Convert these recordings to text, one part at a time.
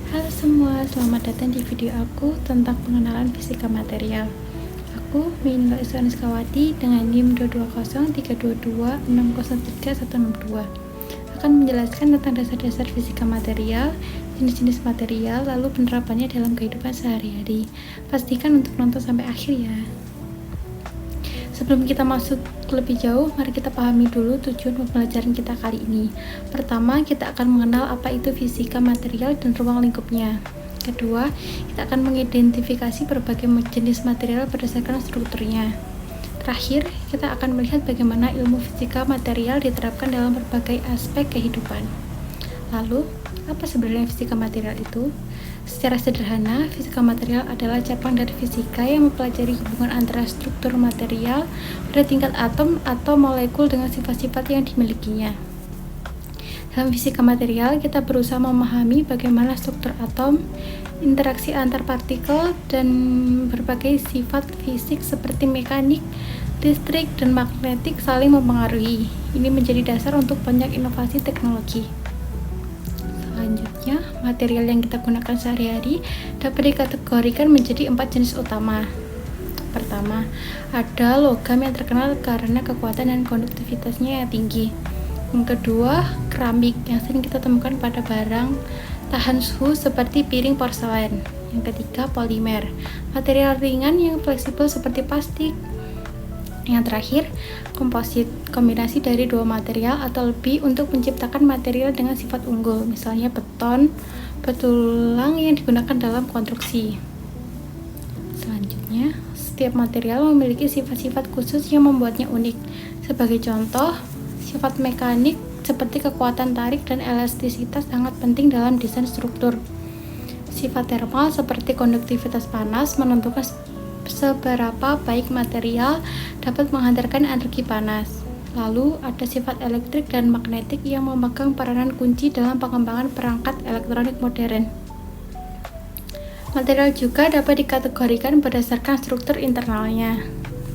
Halo semua, selamat datang di video aku tentang pengenalan fisika material. Aku Minda Iswaniskawati dengan NIM 2203226036162 akan menjelaskan tentang dasar-dasar fisika material, jenis-jenis material, lalu penerapannya dalam kehidupan sehari-hari. Pastikan untuk nonton sampai akhir ya. Sebelum kita masuk lebih jauh, mari kita pahami dulu tujuan pembelajaran kita kali ini. Pertama, kita akan mengenal apa itu fisika material dan ruang lingkupnya. Kedua, kita akan mengidentifikasi berbagai jenis material berdasarkan strukturnya. Terakhir, kita akan melihat bagaimana ilmu fisika material diterapkan dalam berbagai aspek kehidupan. Lalu, apa sebenarnya fisika material itu? Secara sederhana, fisika material adalah cabang dari fisika yang mempelajari hubungan antara struktur material pada tingkat atom atau molekul dengan sifat-sifat yang dimilikinya. Dalam fisika material, kita berusaha memahami bagaimana struktur atom, interaksi antar partikel, dan berbagai sifat fisik seperti mekanik, listrik, dan magnetik saling mempengaruhi. Ini menjadi dasar untuk banyak inovasi teknologi. Selanjutnya, material yang kita gunakan sehari-hari dapat dikategorikan menjadi 4 jenis utama. Pertama, ada logam yang terkenal karena kekuatan dan konduktivitasnya yang tinggi. Yang kedua, keramik yang sering kita temukan pada barang tahan suhu seperti piring porselen. Yang ketiga, polimer, material ringan yang fleksibel seperti plastik. Yang terakhir, komposit, kombinasi dari dua material atau lebih untuk menciptakan material dengan sifat unggul, misalnya beton, batu tulang yang digunakan dalam konstruksi. Selanjutnya, setiap material memiliki sifat-sifat khusus yang membuatnya unik. Sebagai contoh, sifat mekanik seperti kekuatan tarik dan elastisitas sangat penting dalam desain struktur. Sifat termal seperti konduktivitas panas menentukan seberapa baik material dapat menghantarkan energi panas. Lalu ada sifat elektrik dan magnetik yang memegang peranan kunci dalam pengembangan perangkat elektronik modern. Material juga dapat dikategorikan berdasarkan struktur internalnya.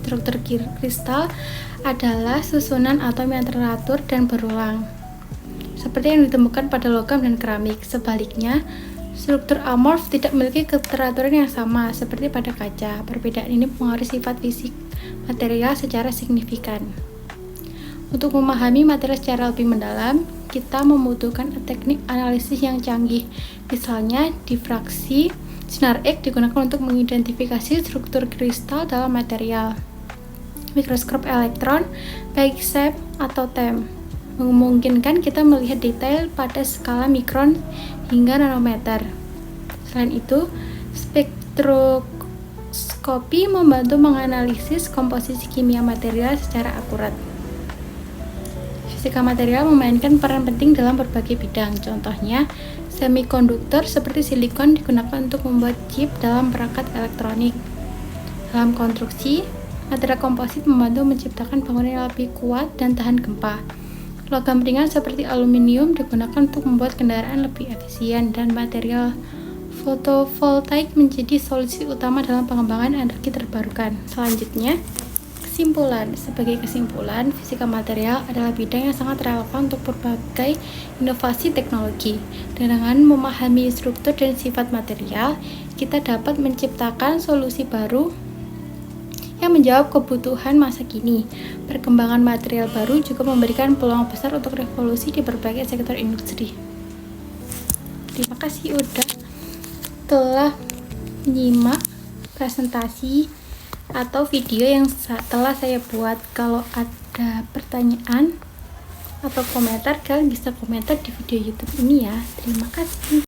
Struktur kristal adalah susunan atom yang teratur dan berulang, seperti yang ditemukan pada logam dan keramik. Sebaliknya, struktur amorf tidak memiliki keteraturan yang sama seperti pada kaca. Perbedaan ini mempengaruhi sifat fisik material secara signifikan. Untuk memahami material secara lebih mendalam, kita membutuhkan teknik analisis yang canggih. Misalnya, difraksi sinar X digunakan untuk mengidentifikasi struktur kristal dalam material. Mikroskop elektron, baik SEM atau TEM, memungkinkan kita melihat detail pada skala mikron hingga nanometer. Selain itu, spektroskopi membantu menganalisis komposisi kimia material secara akurat. Fisika material memainkan peran penting dalam berbagai bidang. Contohnya, semikonduktor seperti silikon digunakan untuk membuat chip dalam perangkat elektronik. Dalam konstruksi, material komposit membantu menciptakan bangunan yang lebih kuat dan tahan gempa. Logam ringan seperti aluminium digunakan untuk membuat kendaraan lebih efisien, dan material fotovoltaik menjadi solusi utama dalam pengembangan energi terbarukan. Selanjutnya, kesimpulan. Sebagai kesimpulan, fisika material adalah bidang yang sangat relevan untuk berbagai inovasi teknologi. Dengan memahami struktur dan sifat material, kita dapat menciptakan solusi baru yang menjawab kebutuhan masa kini. Perkembangan material baru juga memberikan peluang besar untuk revolusi di berbagai sektor industri. Terima kasih telah menyimak presentasi atau video yang telah saya buat. Kalau ada pertanyaan atau komentar, kalian bisa komentar di video YouTube ini ya. Terima kasih.